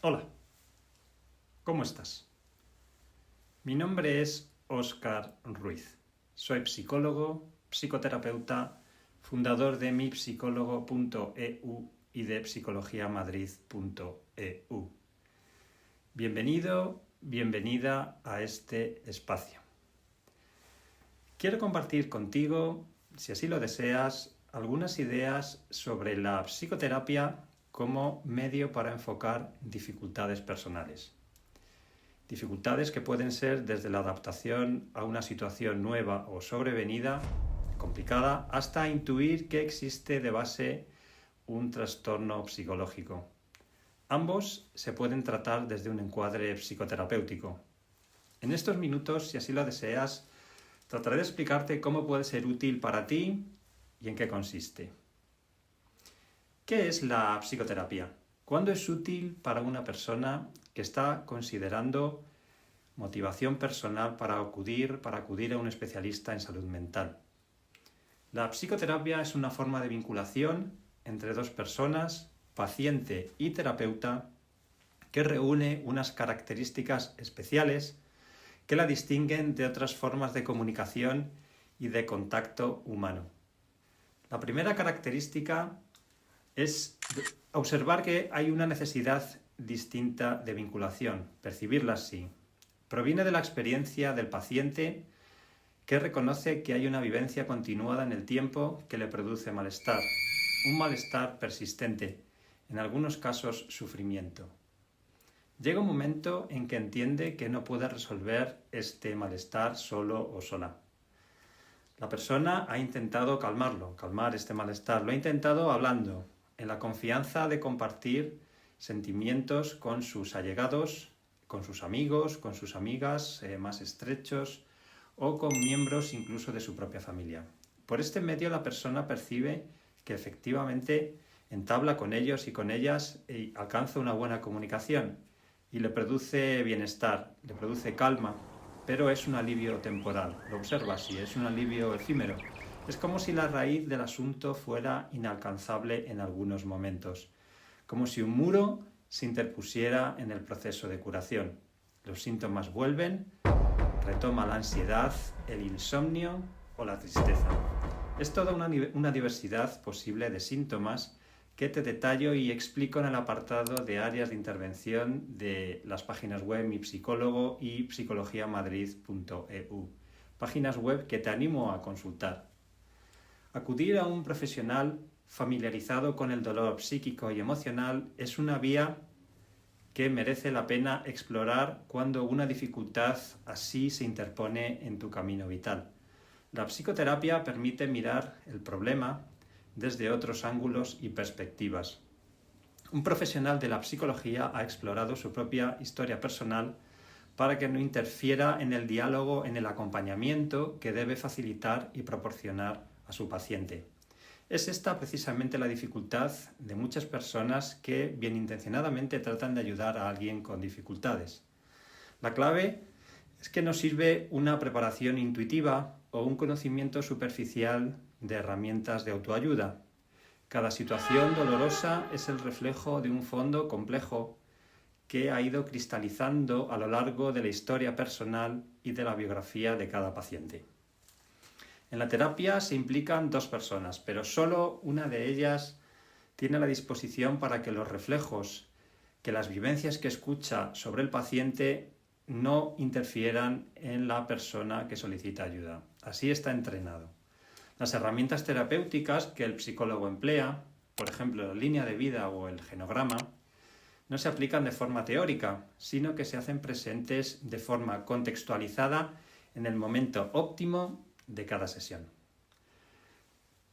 Hola, ¿cómo estás? Mi nombre es Óscar Ruiz. Soy psicólogo, psicoterapeuta, fundador de mipsicólogo.eu y de psicologiamadrid.eu. Bienvenida a este espacio. Quiero compartir contigo, si así lo deseas, algunas ideas sobre la psicoterapia como medio para enfocar dificultades personales. Dificultades que pueden ser desde la adaptación a una situación nueva o sobrevenida, complicada, hasta intuir que existe de base un trastorno psicológico. Ambos se pueden tratar desde un encuadre psicoterapéutico. En estos minutos, si así lo deseas, trataré de explicarte cómo puede ser útil para ti y en qué consiste. ¿Qué es la psicoterapia? ¿Cuándo es útil para una persona que está considerando motivación personal para acudir a un especialista en salud mental? La psicoterapia es una forma de vinculación entre dos personas, paciente y terapeuta, que reúne unas características especiales que la distinguen de otras formas de comunicación y de contacto humano. La primera característica es observar que hay una necesidad distinta de vinculación, percibirla así. Proviene de la experiencia del paciente, que reconoce que hay una vivencia continuada en el tiempo que le produce malestar, un malestar persistente, en algunos casos sufrimiento. Llega un momento en que entiende que no puede resolver este malestar solo o sola. La persona ha intentado calmar este malestar, lo ha intentado hablando, en la confianza de compartir sentimientos con sus allegados, con sus amigos, con sus amigas más estrechos o con miembros incluso de su propia familia. Por este medio la persona percibe que efectivamente entabla con ellos y con ellas y alcanza una buena comunicación y le produce bienestar, le produce calma, pero es un alivio temporal. Lo observa así, es un alivio efímero. Es como si la raíz del asunto fuera inalcanzable en algunos momentos, como si un muro se interpusiera en el proceso de curación. Los síntomas vuelven, retoma la ansiedad, el insomnio o la tristeza. Es toda una diversidad posible de síntomas que te detallo y explico en el apartado de áreas de intervención de las páginas web Mi Psicólogo y psicologiamadrid.eu. Páginas web que te animo a consultar. Acudir a un profesional familiarizado con el dolor psíquico y emocional es una vía que merece la pena explorar cuando una dificultad así se interpone en tu camino vital. La psicoterapia permite mirar el problema desde otros ángulos y perspectivas. Un profesional de la psicología ha explorado su propia historia personal para que no interfiera en el diálogo, en el acompañamiento que debe facilitar y proporcionar a su paciente. Es esta precisamente la dificultad de muchas personas que bien intencionadamente tratan de ayudar a alguien con dificultades. La clave es que no sirve una preparación intuitiva o un conocimiento superficial de herramientas de autoayuda. Cada situación dolorosa es el reflejo de un fondo complejo que ha ido cristalizando a lo largo de la historia personal y de la biografía de cada paciente. En la terapia se implican dos personas, pero solo una de ellas tiene la disposición para que los reflejos, que las vivencias que escucha sobre el paciente no interfieran en la persona que solicita ayuda. Así está entrenado. Las herramientas terapéuticas que el psicólogo emplea, por ejemplo la línea de vida o el genograma, no se aplican de forma teórica, sino que se hacen presentes de forma contextualizada en el momento óptimo de cada sesión,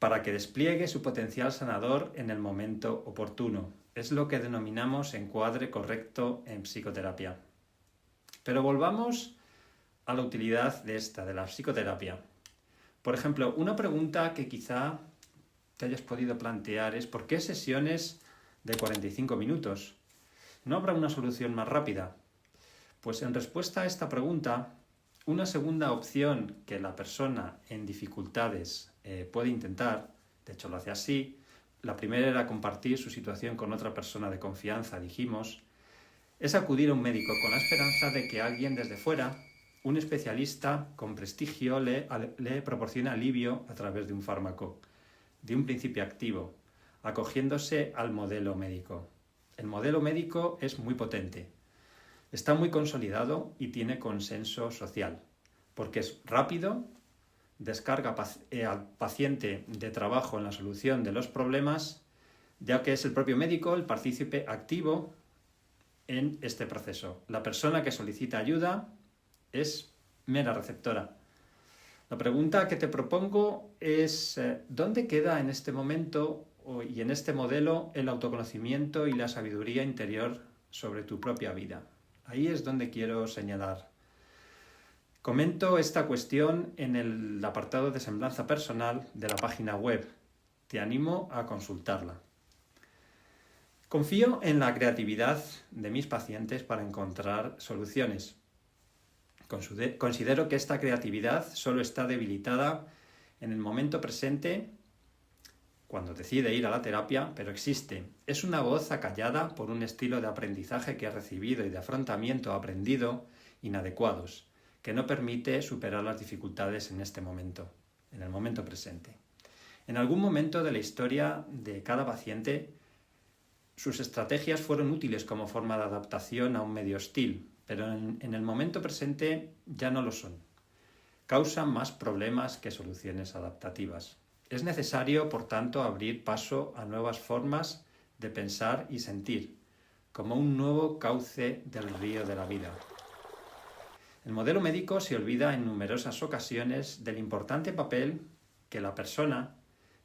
para que despliegue su potencial sanador en el momento oportuno. Es lo que denominamos encuadre correcto en psicoterapia. Pero volvamos a la utilidad de la psicoterapia. Por ejemplo, una pregunta que quizá te hayas podido plantear es ¿por qué sesiones de 45 minutos? ¿No habrá una solución más rápida? Pues en respuesta a esta pregunta, una segunda opción que la persona en dificultades puede intentar, de hecho lo hace así, la primera era compartir su situación con otra persona de confianza, dijimos, es acudir a un médico con la esperanza de que alguien desde fuera, un especialista con prestigio, le proporcione alivio a través de un fármaco, de un principio activo, acogiéndose al modelo médico. El modelo médico es muy potente, está muy consolidado y tiene consenso social, porque es rápido, descarga al paciente de trabajo en la solución de los problemas, ya que es el propio médico el partícipe activo en este proceso. La persona que solicita ayuda es mera receptora. La pregunta que te propongo es ¿dónde queda en este momento y en este modelo el autoconocimiento y la sabiduría interior sobre tu propia vida? Ahí es donde quiero señalar. Comento esta cuestión en el apartado de semblanza personal de la página web. Te animo a consultarla. Confío en la creatividad de mis pacientes para encontrar soluciones. Considero que esta creatividad solo está debilitada en el momento presente cuando decide ir a la terapia, pero existe. Es una voz acallada por un estilo de aprendizaje que ha recibido y de afrontamiento aprendido inadecuados, que no permite superar las dificultades en este momento, en el momento presente. En algún momento de la historia de cada paciente, sus estrategias fueron útiles como forma de adaptación a un medio hostil, pero en el momento presente ya no lo son. Causan más problemas que soluciones adaptativas. Es necesario, por tanto, abrir paso a nuevas formas de pensar y sentir, como un nuevo cauce del río de la vida. El modelo médico se olvida en numerosas ocasiones del importante papel que la persona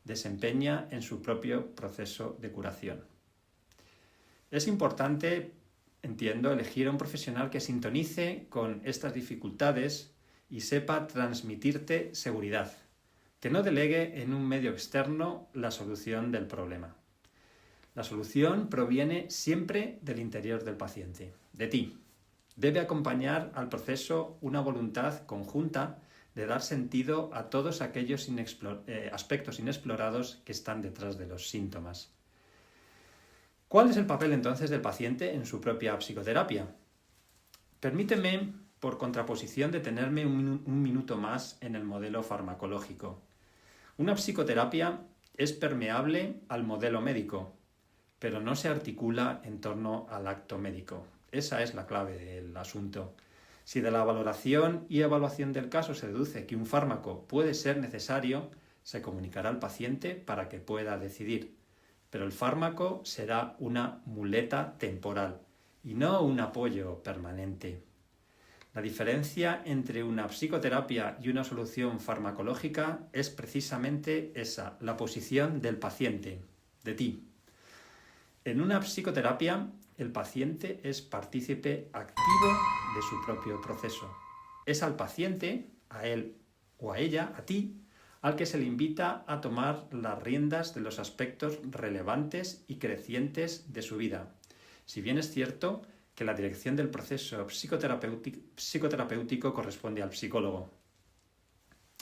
desempeña en su propio proceso de curación. Es importante, entiendo, elegir a un profesional que sintonice con estas dificultades y sepa transmitirte seguridad, que no delegue en un medio externo la solución del problema. La solución proviene siempre del interior del paciente, de ti. Debe acompañar al proceso una voluntad conjunta de dar sentido a todos aquellos aspectos inexplorados que están detrás de los síntomas. ¿Cuál es el papel entonces del paciente en su propia psicoterapia? Permíteme, por contraposición, detenerme un minuto más en el modelo farmacológico. Una psicoterapia es permeable al modelo médico, pero no se articula en torno al acto médico. Esa es la clave del asunto. Si de la valoración y evaluación del caso se deduce que un fármaco puede ser necesario, se comunicará al paciente para que pueda decidir. Pero el fármaco será una muleta temporal y no un apoyo permanente. La diferencia entre una psicoterapia y una solución farmacológica es precisamente esa, la posición del paciente, de ti. En una psicoterapia, el paciente es partícipe activo de su propio proceso. Es al paciente, a él o a ella, a ti, al que se le invita a tomar las riendas de los aspectos relevantes y crecientes de su vida. Si bien es cierto que la dirección del proceso psicoterapéutico corresponde al psicólogo.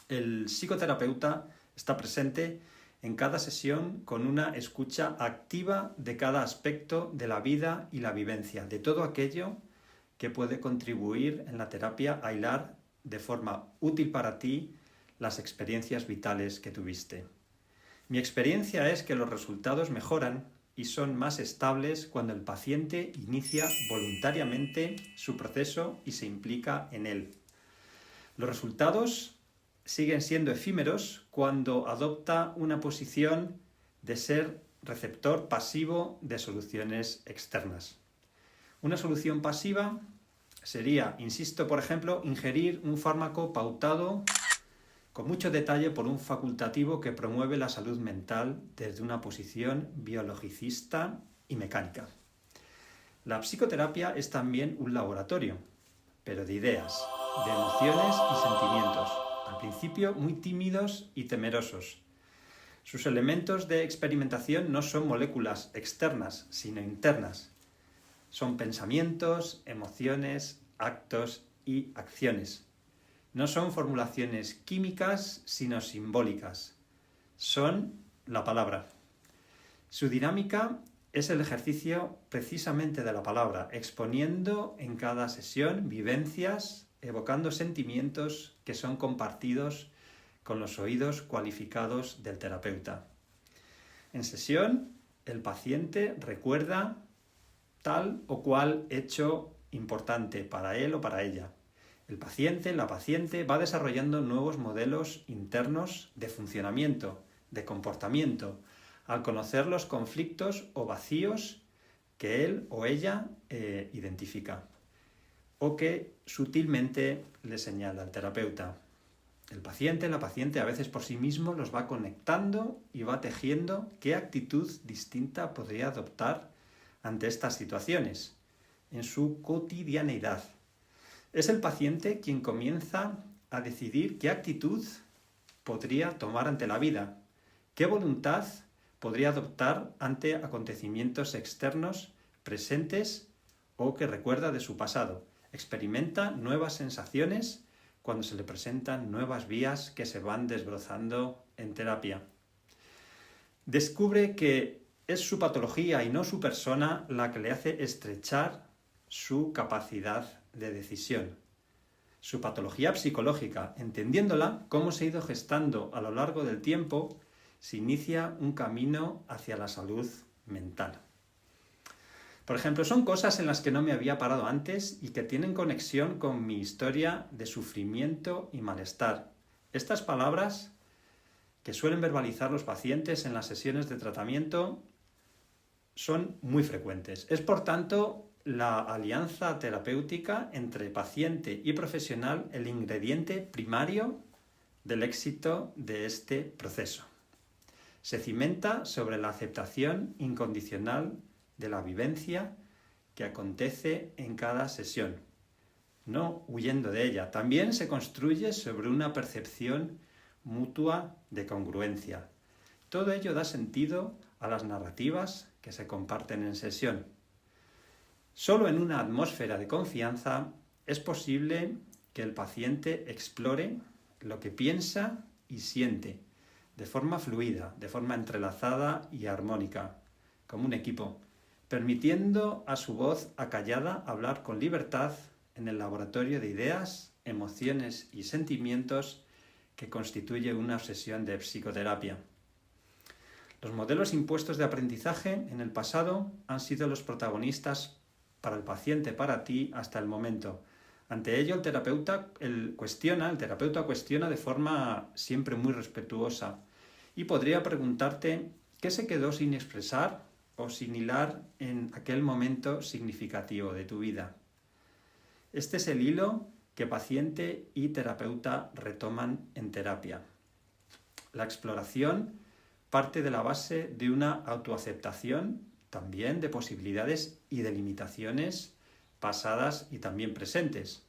El psicoterapeuta está presente en cada sesión con una escucha activa de cada aspecto de la vida y la vivencia, de todo aquello que puede contribuir en la terapia a hilar de forma útil para ti las experiencias vitales que tuviste. Mi experiencia es que los resultados mejoran y son más estables cuando el paciente inicia voluntariamente su proceso y se implica en él. Los resultados siguen siendo efímeros cuando adopta una posición de ser receptor pasivo de soluciones externas. Una solución pasiva sería, insisto, por ejemplo, ingerir un fármaco pautado con mucho detalle por un facultativo que promueve la salud mental desde una posición biologicista y mecánica. La psicoterapia es también un laboratorio, pero de ideas, de emociones y sentimientos, al principio muy tímidos y temerosos. Sus elementos de experimentación no son moléculas externas, sino internas. Son pensamientos, emociones, actos y acciones. No son formulaciones químicas, sino simbólicas. Son la palabra. Su dinámica es el ejercicio precisamente de la palabra, exponiendo en cada sesión vivencias, evocando sentimientos que son compartidos con los oídos cualificados del terapeuta. En sesión, el paciente recuerda tal o cual hecho importante para él o para ella. El paciente, la paciente, va desarrollando nuevos modelos internos de funcionamiento, de comportamiento, al conocer los conflictos o vacíos que él o ella identifica o que sutilmente le señala el terapeuta. El paciente, la paciente, a veces por sí mismo los va conectando y va tejiendo qué actitud distinta podría adoptar ante estas situaciones en su cotidianeidad. Es el paciente quien comienza a decidir qué actitud podría tomar ante la vida, qué voluntad podría adoptar ante acontecimientos externos presentes o que recuerda de su pasado. Experimenta nuevas sensaciones cuando se le presentan nuevas vías que se van desbrozando en terapia. Descubre que es su patología y no su persona la que le hace estrechar su capacidad de decisión. Su patología psicológica, entendiéndola, cómo se ha ido gestando a lo largo del tiempo, se inicia un camino hacia la salud mental. Por ejemplo, son cosas en las que no me había parado antes y que tienen conexión con mi historia de sufrimiento y malestar. Estas palabras que suelen verbalizar los pacientes en las sesiones de tratamiento son muy frecuentes. Es, por tanto, la alianza terapéutica entre paciente y profesional el ingrediente primario del éxito de este proceso. Se cimenta sobre la aceptación incondicional de la vivencia que acontece en cada sesión, no huyendo de ella. También se construye sobre una percepción mutua de congruencia. Todo ello da sentido a las narrativas que se comparten en sesión. Solo en una atmósfera de confianza es posible que el paciente explore lo que piensa y siente de forma fluida, de forma entrelazada y armónica, como un equipo, permitiendo a su voz acallada hablar con libertad en el laboratorio de ideas, emociones y sentimientos que constituye una sesión de psicoterapia. Los modelos impuestos de aprendizaje en el pasado han sido los protagonistas para el paciente, para ti, hasta el momento. Ante ello, el terapeuta cuestiona de forma siempre muy respetuosa y podría preguntarte qué se quedó sin expresar o sin hilar en aquel momento significativo de tu vida. Este es el hilo que paciente y terapeuta retoman en terapia. La exploración parte de la base de una autoaceptación, también de posibilidades y de limitaciones pasadas y también presentes.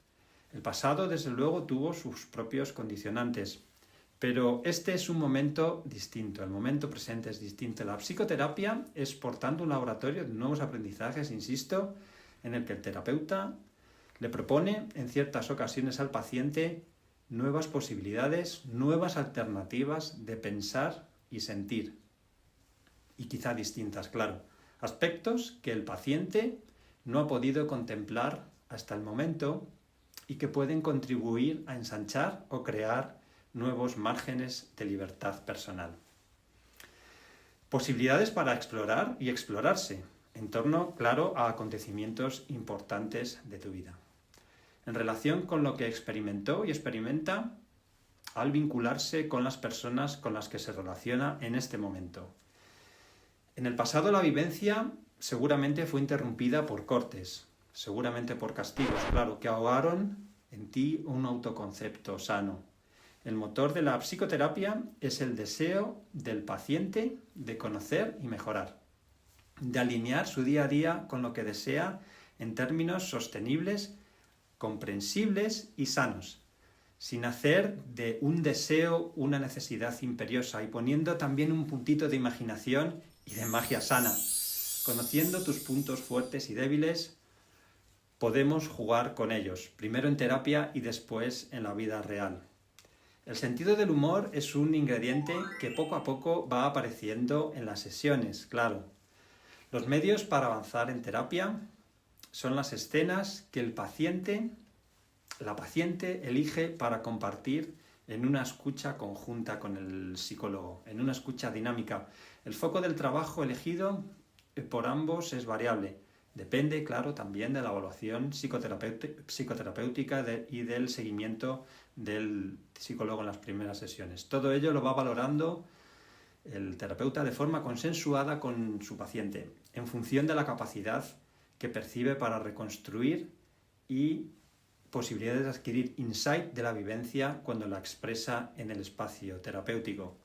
El pasado, desde luego, tuvo sus propios condicionantes, pero este es un momento distinto, el momento presente es distinto. La psicoterapia es, por tanto, un laboratorio de nuevos aprendizajes, insisto, en el que el terapeuta le propone en ciertas ocasiones al paciente nuevas posibilidades, nuevas alternativas de pensar y sentir. Y quizá distintas, claro. Aspectos que el paciente no ha podido contemplar hasta el momento y que pueden contribuir a ensanchar o crear nuevos márgenes de libertad personal. Posibilidades para explorar y explorarse en torno, claro, a acontecimientos importantes de tu vida. En relación con lo que experimentó y experimenta al vincularse con las personas con las que se relaciona en este momento. En el pasado la vivencia seguramente fue interrumpida por cortes, seguramente por castigos, claro, que ahogaron en ti un autoconcepto sano. El motor de la psicoterapia es el deseo del paciente de conocer y mejorar, de alinear su día a día con lo que desea en términos sostenibles, comprensibles y sanos, sin hacer de un deseo una necesidad imperiosa y poniendo también un puntito de imaginación y de magia sana. Conociendo tus puntos fuertes y débiles, podemos jugar con ellos, primero en terapia y después en la vida real. El sentido del humor es un ingrediente que poco a poco va apareciendo en las sesiones, claro. Los medios para avanzar en terapia son las escenas que la paciente elige para compartir en una escucha conjunta con el psicólogo, en una escucha dinámica. El foco del trabajo elegido por ambos es variable. Depende, claro, también de la evaluación psicoterapéutica y del seguimiento del psicólogo en las primeras sesiones. Todo ello lo va valorando el terapeuta de forma consensuada con su paciente, en función de la capacidad que percibe para reconstruir y posibilidades de adquirir insight de la vivencia cuando la expresa en el espacio terapéutico.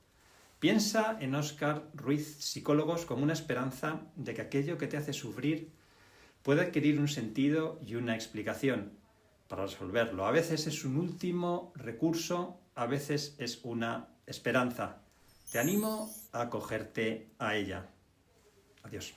Piensa en Óscar Ruiz Psicólogos como una esperanza de que aquello que te hace sufrir puede adquirir un sentido y una explicación para resolverlo. A veces es un último recurso, a veces es una esperanza. Te animo a acogerte a ella. Adiós.